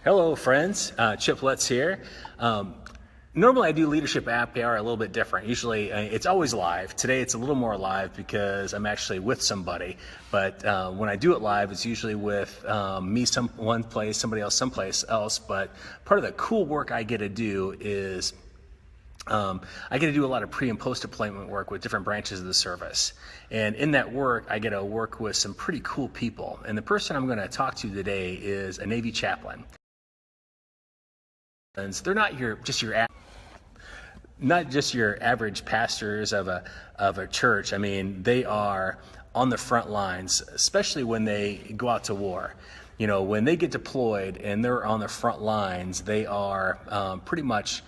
Hello, friends. Chiplets here. Normally, I do leadership happy hour a little bit different. Usually, it's always live. Today, it's a little more live because I'm actually with somebody. But when I do it live, it's usually with me one place, somebody else someplace else. But part of the cool work I get to do is I get to do a lot of pre and post deployment work with different branches of the service. And in that work, I get to work with some pretty cool people. And the person I'm going to talk to today is a Navy chaplain. They're not not just your average pastors of a church. I mean, they are on the front lines, especially when they go out to war. You know, when they get deployed and they're on the front lines, they are pretty much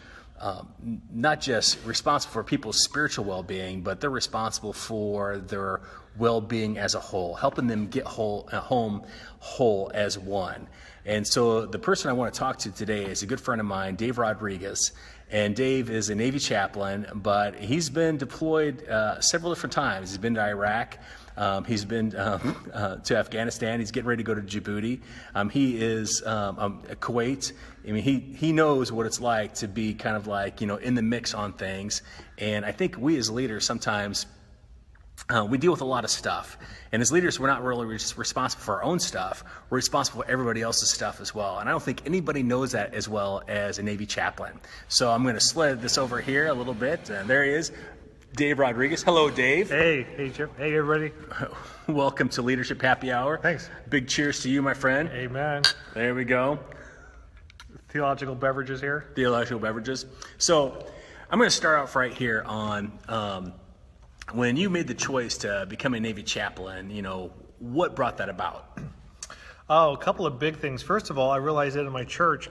not just responsible for people's spiritual well-being, but they're responsible for their well-being as a whole, helping them get home whole as one. And so the person I want to talk to today is a good friend of mine, Dave Rodriguez. And Dave is a Navy chaplain, but he's been deployed several different times. He's been to Iraq. He's been to Afghanistan. He's getting ready to go to Djibouti. He is Kuwait. I mean, he knows what it's like to be kind of like, in the mix on things. And I think we as leaders sometimes we deal with a lot of stuff. And as leaders, we're not really responsible for our own stuff. We're responsible for everybody else's stuff as well. And I don't think anybody knows that as well as a Navy chaplain. So I'm going to sled this over here a little bit. And there he is, Dave Rodriguez. Hello, Dave. Hey, Chip. Hey, everybody. Welcome to Leadership Happy Hour. Thanks. Big cheers to you, my friend. Amen. There we go. Theological beverages here. Theological beverages. So I'm going to start off right here on when you made the choice to become a Navy chaplain, what brought that about? Oh, a couple of big things. First of all, I realized that in my church,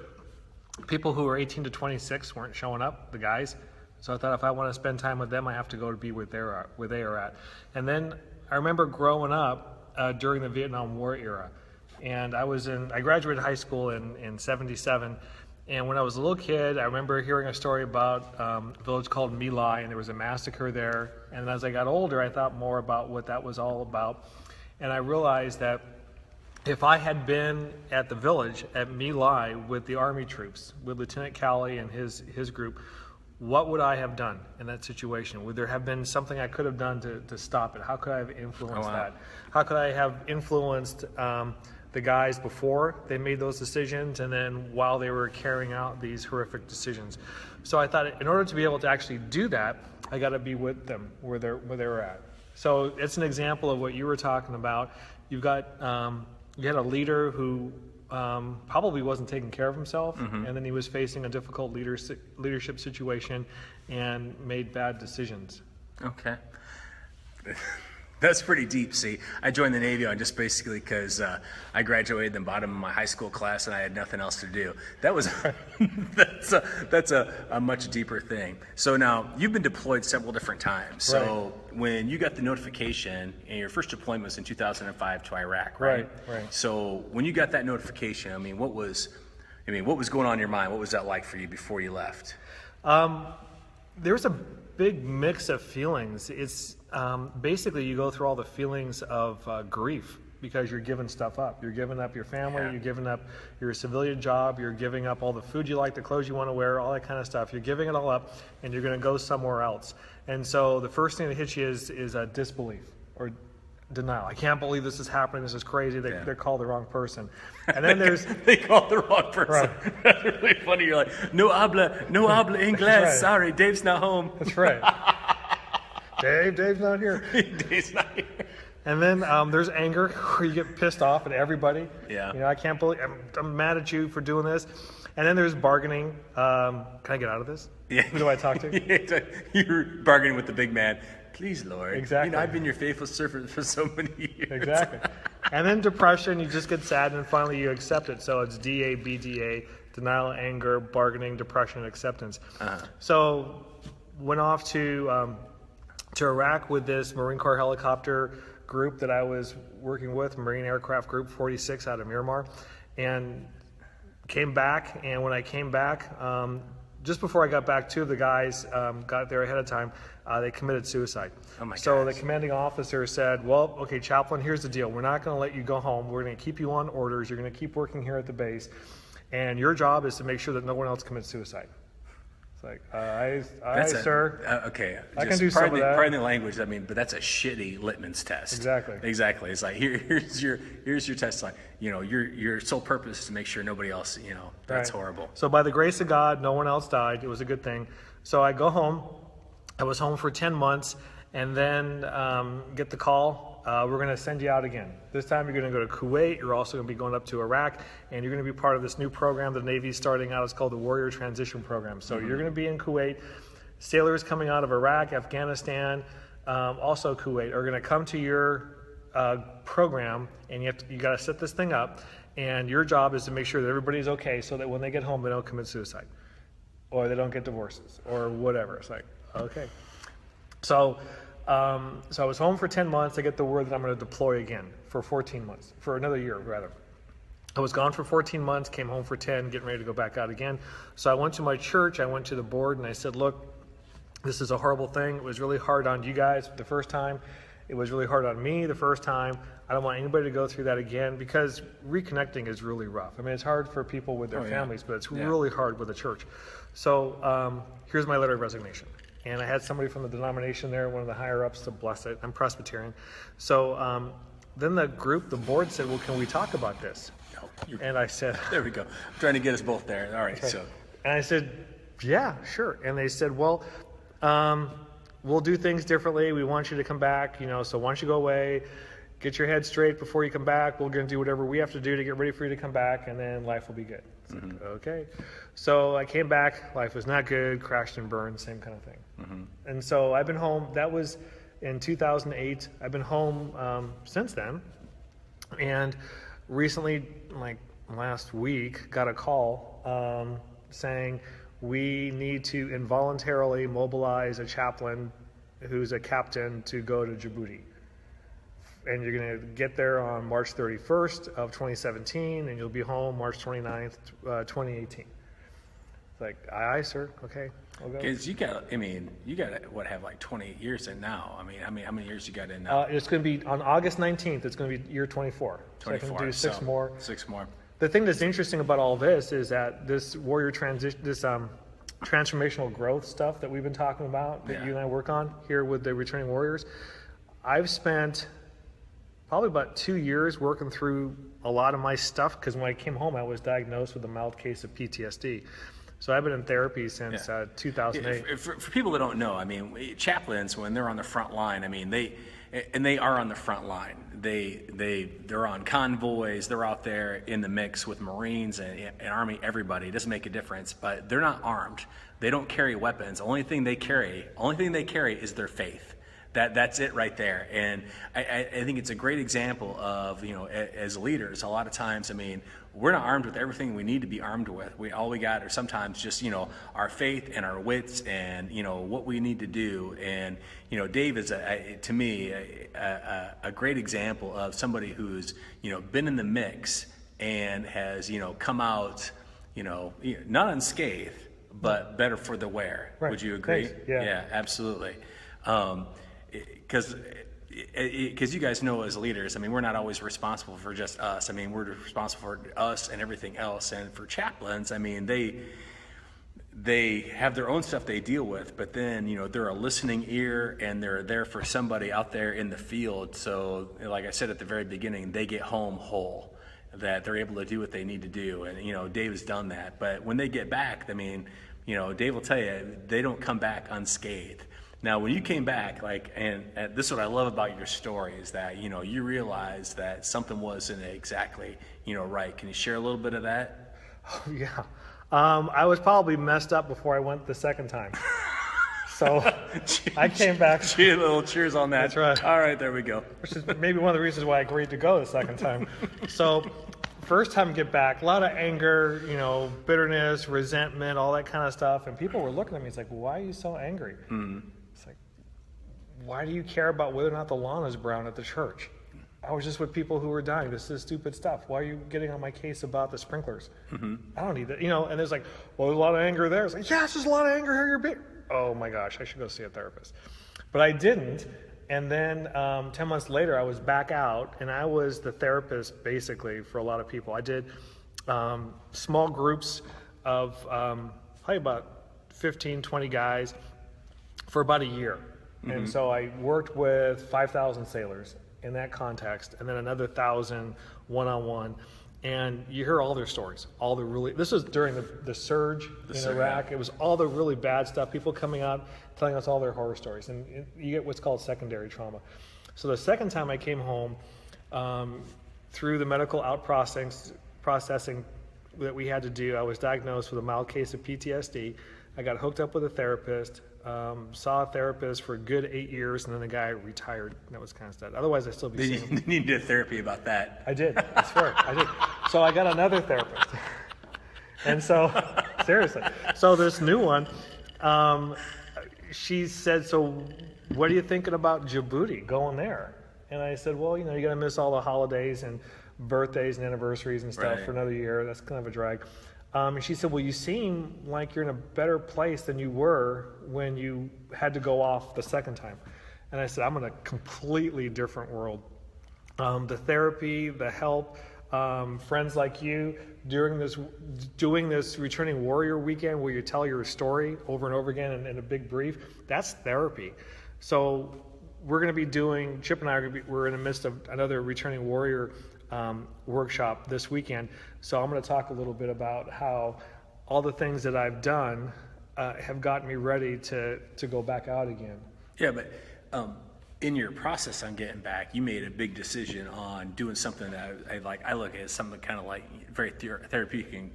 people who were 18 to 26 weren't showing up, the guys. So I thought if I want to spend time with them, I have to go to be where they are at. And then I remember growing up during the Vietnam War era. And I graduated high school in 77. And when I was a little kid, I remember hearing a story about a village called My Lai, and there was a massacre there. And as I got older, I thought more about what that was all about. And I realized that if I had been at the village at My Lai with the Army troops, with Lieutenant Calley and his group, what would I have done in that situation? Would there have been something I could have done to stop it? How could I have influenced that? How could I have influenced the guys before they made those decisions, and then while they were carrying out these horrific decisions? So I thought in order to be able to actually do that, I got to be with them where they were at. So it's an example of what you were talking about. You've got you had a leader who probably wasn't taking care of himself, and then he was facing a difficult leadership situation and made bad decisions. Okay. That's pretty deep. See, I joined the Navy just basically because I graduated the bottom of my high school class and I had nothing else to do. That was that's a much deeper thing. So now you've been deployed several different times. So when you got the notification, and your first deployment was in 2005 to Iraq, right? Right. So when you got that notification, what was going on in your mind? What was that like for you before you left? There was a big mix of feelings. It's basically you go through all the feelings of grief because you're giving stuff up. You're giving up your family, You're giving up your civilian job, you're giving up all the food you like, the clothes you want to wear, all that kind of stuff. You're giving it all up and you're going to go somewhere else. And so the first thing that hits you is disbelief or denial. I can't believe this is happening. This is crazy. They called the wrong person. And then they called the wrong person. Right. That's really funny. You're like, no habla inglés. Right. Sorry, Dave's not home. That's right. Dave's not here. Dave's not here. And then there's anger where you get pissed off at everybody. Yeah. I can't believe I'm mad at you for doing this. And then there's bargaining. Can I get out of this? Yeah. Who do I talk to? You're bargaining with the big man. Please, Lord. Exactly. I've been your faithful servant for so many years. Exactly. And then depression, you just get sad, and finally you accept it. So it's DABDA, denial, anger, bargaining, depression, acceptance. So went off to Iraq with this Marine Corps helicopter group that I was working with, Marine Aircraft Group 46 out of Miramar, and came back. And when I came back, just before I got back, two of the guys got there ahead of time. They committed suicide. Oh my So gosh. the commanding officer said, well, okay, chaplain, here's the deal. We're not going to let you go home. We're going to keep you on orders. You're going to keep working here at the base. and your job is to make sure that no one else commits suicide. It's like, sir. Okay. I can do some of that. Pardon the language. I mean, but that's a shitty litmus test. Exactly. It's like here's your test line. You know, your sole purpose is to make sure nobody else. You know, that's horrible. So by the grace of God, no one else died. It was a good thing. So I go home. I was home for 10 months, and then get the call. We're going to send you out again. This time you're going to go to Kuwait. You're also going to be going up to Iraq, and you're going to be part of this new program the Navy's starting out. It's called the Warrior Transition Program. So you're going to be in Kuwait. Sailors coming out of Iraq, Afghanistan, also Kuwait, are going to come to your program, and you got to set this thing up. And your job is to make sure that everybody's okay, so that when they get home, they don't commit suicide, or they don't get divorces, or whatever. It's like, okay. So I was home for 10 months. I get the word that I'm going to deploy again for 14 months, for another year, rather. I was gone for 14 months, came home for 10, getting ready to go back out again. So I went to my church, I went to the board, and I said, look, this is a horrible thing. It was really hard on you guys the first time. It was really hard on me the first time. I don't want anybody to go through that again, because reconnecting is really rough. I mean, it's hard for people with their families, but it's really hard with the church. So here's my letter of resignation. And I had somebody from the denomination there, one of the higher ups, to bless it. I'm Presbyterian. So then the board said, well, can we talk about this? And I said... There we go. I'm trying to get us both there. All right, so... And I said, yeah, sure. And they said, well, we'll do things differently. We want you to come back, so why don't you go away, get your head straight before you come back. We're going to do whatever we have to do to get ready for you to come back, and then life will be good. Like, okay. So I came back. Life was not good, crashed and burned, same kind of thing. And so I've been home. That was in 2008. I've been home since then. And recently, like last week, got a call saying we need to involuntarily mobilize a chaplain who's a captain to go to Djibouti. And you're going to get there on March 31st of 2017, and you'll be home March 29th, 2018. It's like, aye, sir, okay, I'll go. Because you got what, have like 20 years in now? I mean, how many years you got in now? It's going to be on August 19th. It's going to be year 24. So I can do six more. 6 more. The thing that's interesting about all this is that this warrior transition, this transformational growth stuff that we've been talking about, that you and I work on here with the Returning Warriors, I've spent probably about 2 years working through a lot of my stuff, because when I came home, I was diagnosed with a mild case of PTSD. So I've been in therapy since 2008. For people that don't know, I mean, chaplains, when they're on the front line, I mean, they are on the front line. They're on convoys. They're out there in the mix with Marines and Army. Everybody, it doesn't make a difference. But they're not armed. They don't carry weapons. The only thing they carry is their faith. That's it right there. And I think it's a great example of, as leaders, a lot of times, I mean, we're not armed with everything we need to be armed with. All we got are sometimes just, our faith and our wits and, what we need to do. And, Dave is, to me, a great example of somebody who's, been in the mix and has, come out, not unscathed, but better for the wear. Right. Would you agree? Thanks. Yeah, absolutely. Because you guys know, as leaders, I mean, we're not always responsible for just us. I mean, we're responsible for us and everything else. And for chaplains, I mean, they have their own stuff they deal with, but then, they're a listening ear, and they're there for somebody out there in the field. So, like I said at the very beginning, they get home whole, that they're able to do what they need to do. And, Dave has done that. But when they get back, I mean, Dave will tell you, they don't come back unscathed. Now, when you came back, and this is what I love about your story, is that, you realized that something wasn't exactly, right. Can you share a little bit of that? Oh, yeah. I was probably messed up before I went the second time. So I came back. A little cheers on that. That's right. All right, there we go. Which is maybe one of the reasons why I agreed to go the second time. So first time get back, a lot of anger, bitterness, resentment, all that kind of stuff. And people were looking at me, it's like, why are you so angry? It's like, why do you care about whether or not the lawn is brown at the church? I was just with people who were dying. This is stupid stuff. Why are you getting on my case about the sprinklers? I don't need that. And there's like, well, there's a lot of anger there. It's like, yes, there's a lot of anger here. You're big. Oh my gosh, I should go see a therapist. But I didn't. And then 10 months later, I was back out, and I was the therapist basically for a lot of people. I did small groups of probably about 15, 20 guys for about a year. And so I worked with 5,000 sailors in that context, and then another 1,000 one-on-one. And you hear all their stories, this was during the surge in Iraq. Yeah. It was all the really bad stuff, people coming out telling us all their horror stories. And you get what's called secondary trauma. So the second time I came home, through the medical processing that we had to do, I was diagnosed with a mild case of PTSD. I got hooked up with a therapist, saw a therapist for a good 8 years, and then the guy retired. That was kind of sad. Otherwise, I'd still be seeing him. You needed therapy about that. I did. I swear. I did. So I got another therapist. And so, seriously. So this new one, she said, so what are you thinking about Djibouti, going there? And I said, well, you're going to miss all the holidays and birthdays and anniversaries and stuff for another year. That's kind of a drag. And she said, well, you seem like you're in a better place than you were when you had to go off the second time. And I said, I'm in a completely different world. The therapy, the help, friends like you, doing this Returning Warrior weekend where you tell your story over and over again in a big brief, that's therapy. So we're going to be doing, Chip and I we're in the midst of another Returning Warrior workshop this weekend. So I'm going to talk a little bit about how all the things that I've done have gotten me ready to go back out again. Yeah, but in your process on getting back, you made a big decision on doing something that I look at as something kind of like very therapeutic and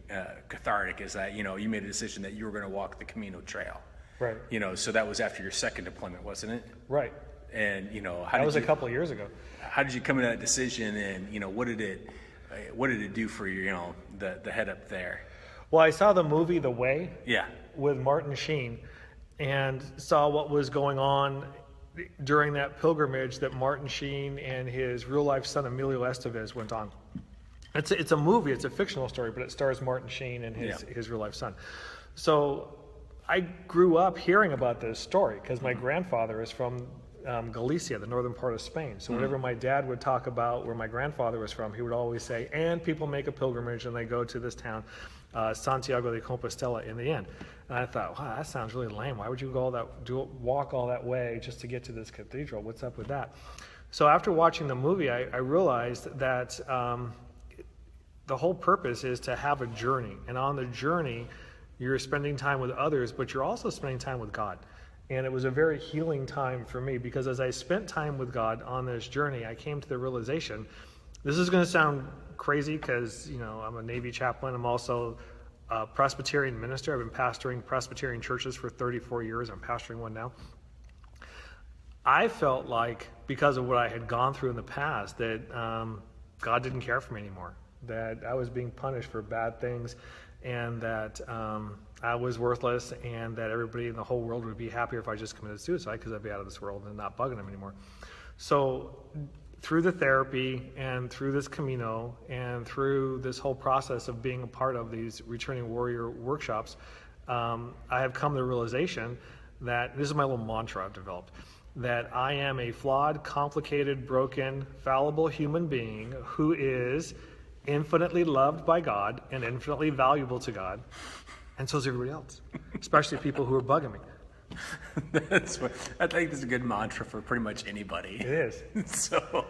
cathartic, is that, you made a decision that you were going to walk the Camino Trail. Right. So that was after your second deployment, wasn't it? Right. And, that was a couple of years ago. How did you come to that decision, and, what did it do for you, the head up there? Well, I saw the movie The Way. Yeah. With Martin Sheen, and saw what was going on during that pilgrimage that Martin Sheen and his real-life son Emilio Estevez went on. It's a movie, it's a fictional story, but it stars Martin Sheen and his real-life son. So I grew up hearing about this story because my grandfather is from Galicia, the northern part of Spain. So whenever my dad would talk about where my grandfather was from, he would always say, and people make a pilgrimage and they go to this town, Santiago de Compostela, in the end. And I thought, wow, that sounds really lame. Why would you walk all that way just to get to this cathedral? What's up with that? So after watching the movie, I realized that the whole purpose is to have a journey. And on the journey, you're spending time with others, but you're also spending time with God. And it was a very healing time for me, because as I spent time with God on this journey, I came to the realization, this is going to sound crazy because, I'm a Navy chaplain. I'm also a Presbyterian minister. I've been pastoring Presbyterian churches for 34 years. I'm pastoring one now. I felt like, because of what I had gone through in the past, that God didn't care for me anymore, that I was being punished for bad things, and that I was worthless, and that everybody in the whole world would be happier if I just committed suicide because I'd be out of this world and not bugging them anymore. So through the therapy and through this Camino and through this whole process of being a part of these Returning Warrior workshops, I have come to the realization that, this is my little mantra I've developed, that I am a flawed, complicated, broken, fallible human being who is infinitely loved by God and infinitely valuable to God, and so is everybody else, especially people who are bugging me. I think this is a good mantra for pretty much anybody. It is. So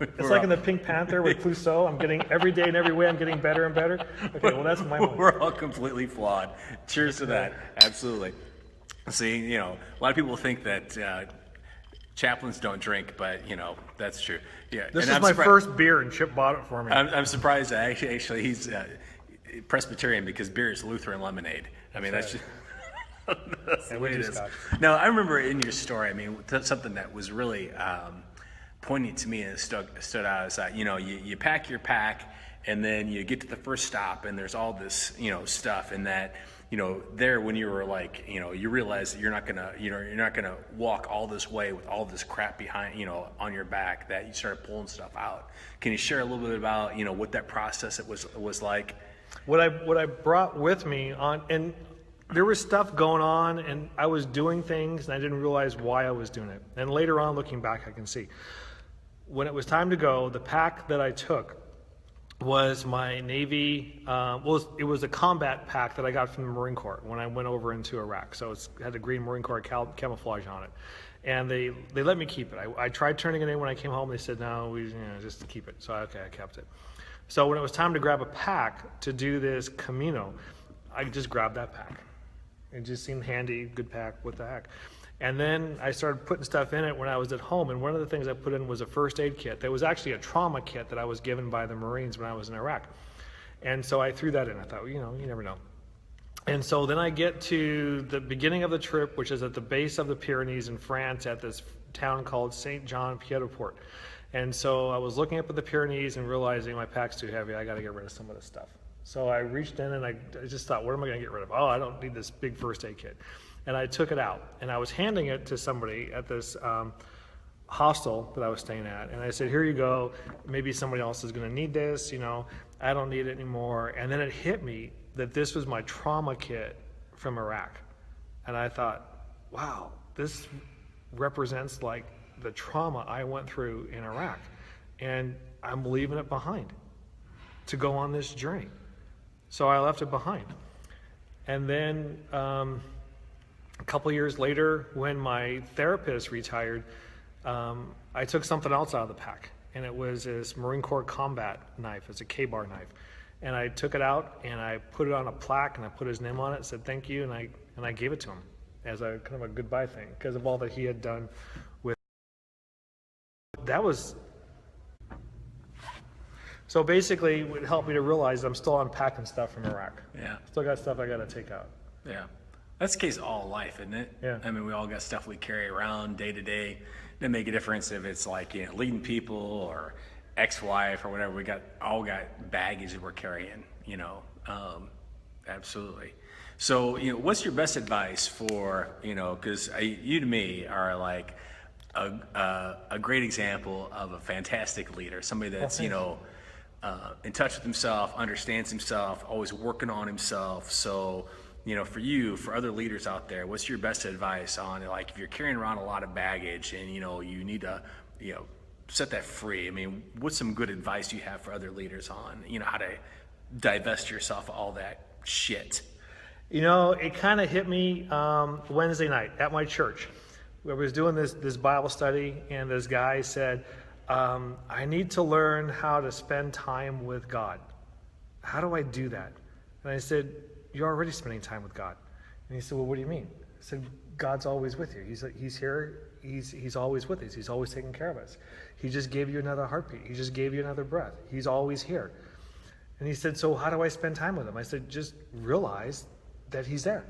it's like in the Pink Panther with Clouseau. I'm getting, every day in every way, I'm getting better and better. Okay, well, that's my one. We're all completely flawed. Cheers to that. Absolutely. See, a lot of people think that chaplains don't drink, but that's true. Yeah. This is my first beer, and Chip bought it for me. I'm surprised that actually he's Presbyterian, because beer is Lutheran lemonade. I mean, that's just. That's the way it is. No, I remember in your story, something that was really poignant to me and stood out is that, you pack your pack, and then you get to the first stop, and there's all this, stuff, and that, there when you were like, you realize that you're not gonna walk all this way with all this crap behind, on your back, that you started pulling stuff out. Can you share a little bit about, what that process was like? What I brought with me on, and there was stuff going on, and I was doing things, and I didn't realize why I was doing it. And later on, looking back, I can see. When it was time to go, the pack that I took was my Navy, it was a combat pack that I got from the Marine Corps when I went over into Iraq. So it had the green Marine Corps camouflage on it. And they let me keep it. I tried turning it in when I came home. They said, no, just keep it. So, okay, I kept it. So when it was time to grab a pack to do this Camino, I just grabbed that pack. It just seemed handy, good pack, what the heck. And then I started putting stuff in it when I was at home, and one of the things I put in was a first aid kit. That was actually a trauma kit that I was given by the Marines when I was in Iraq. And so I threw that in. I thought, you never know. And so then I get to the beginning of the trip, which is at the base of the Pyrenees in France at this town called Saint Jean Pied-au-Port. And so I was looking up at the Pyrenees and realizing my pack's too heavy. I got to get rid of some of this stuff. So I reached in and I just thought, what am I going to get rid of? Oh, I don't need this big first aid kit. And I took it out, and I was handing it to somebody at this hostel that I was staying at. And I said, here you go. Maybe somebody else is going to need this. I don't need it anymore. And then it hit me that this was my trauma kit from Iraq. And I thought, wow, this represents like the trauma I went through in Iraq. And I'm leaving it behind to go on this journey. So I left it behind. And then a couple years later, when my therapist retired, I took something else out of the pack, and it was this Marine Corps combat knife. It's a K-bar knife. And I took it out, and I put it on a plaque, and I put his name on it, said thank you, and I gave it to him as a kind of a goodbye thing because of all that he had done with. That was. So basically, it helped me to realize I'm still unpacking stuff from Iraq. Yeah. Still got stuff I got to take out. Yeah. That's the case of all life, isn't it? Yeah. I mean, we all got stuff we carry around day to day. Doesn't make a difference if it's like, leading people or ex-wife or whatever. We all got baggage that we're carrying, absolutely. So, what's your best advice for, because you to me are like a great example of a fantastic leader, somebody that's, in touch with himself, understands himself, always working on himself. So, for other leaders out there, what's your best advice on, like, if you're carrying around a lot of baggage and, you need to, set that free? I mean, what's some good advice you have for other leaders on, how to divest yourself of all that shit? It kind of hit me Wednesday night at my church. I was doing this Bible study, and this guy said, I need to learn how to spend time with God. How do I do that? And I said, you're already spending time with God. And he said, well, what do you mean? I said, God's always with you. He's here. He's always with us. He's always taking care of us. He just gave you another heartbeat. He just gave you another breath. He's always here. And he said, so how do I spend time with him? I said, just realize that he's there.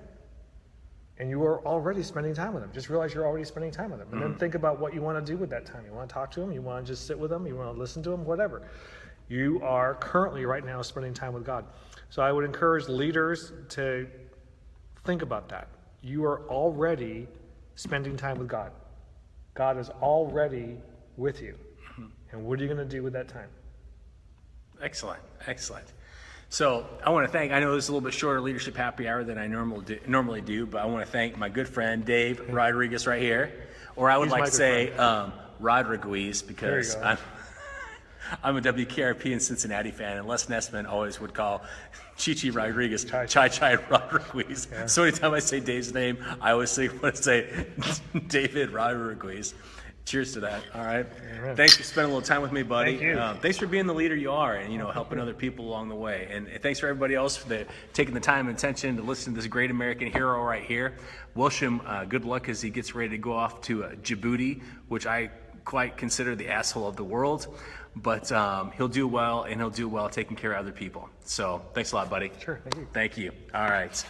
And you are already spending time with him. Just realize you're already spending time with him. And then think about what you want to do with that time. You want to talk to him? You want to just sit with him? You want to listen to him? Whatever. You are currently right now spending time with God. So I would encourage leaders to think about that. You are already spending time with God. God is already with you. And what are you going to do with that time? Excellent. So I want to thank, I know this is a little bit shorter leadership happy hour than I normally do, but I want to thank my good friend Dave Rodriguez right here. Or I would like to say Rodriguez, because I'm a WKRP and Cincinnati fan, and Les Nessman always would call Chichi Rodriguez Chai Rodriguez. Yeah. So anytime I say Dave's name, I always want to say David Rodriguez. Cheers to that. All right. Amen. Thanks for spending a little time with me, buddy. Thank you. Thanks for being the leader you are, and helping other people along the way. And thanks for everybody else for taking the time and attention to listen to this great American hero right here. Wish him good luck as he gets ready to go off to Djibouti, which I quite consider the asshole of the world. But he'll do well, and he'll do well taking care of other people. So thanks a lot, buddy. Sure. Thank you. Thank you. All right.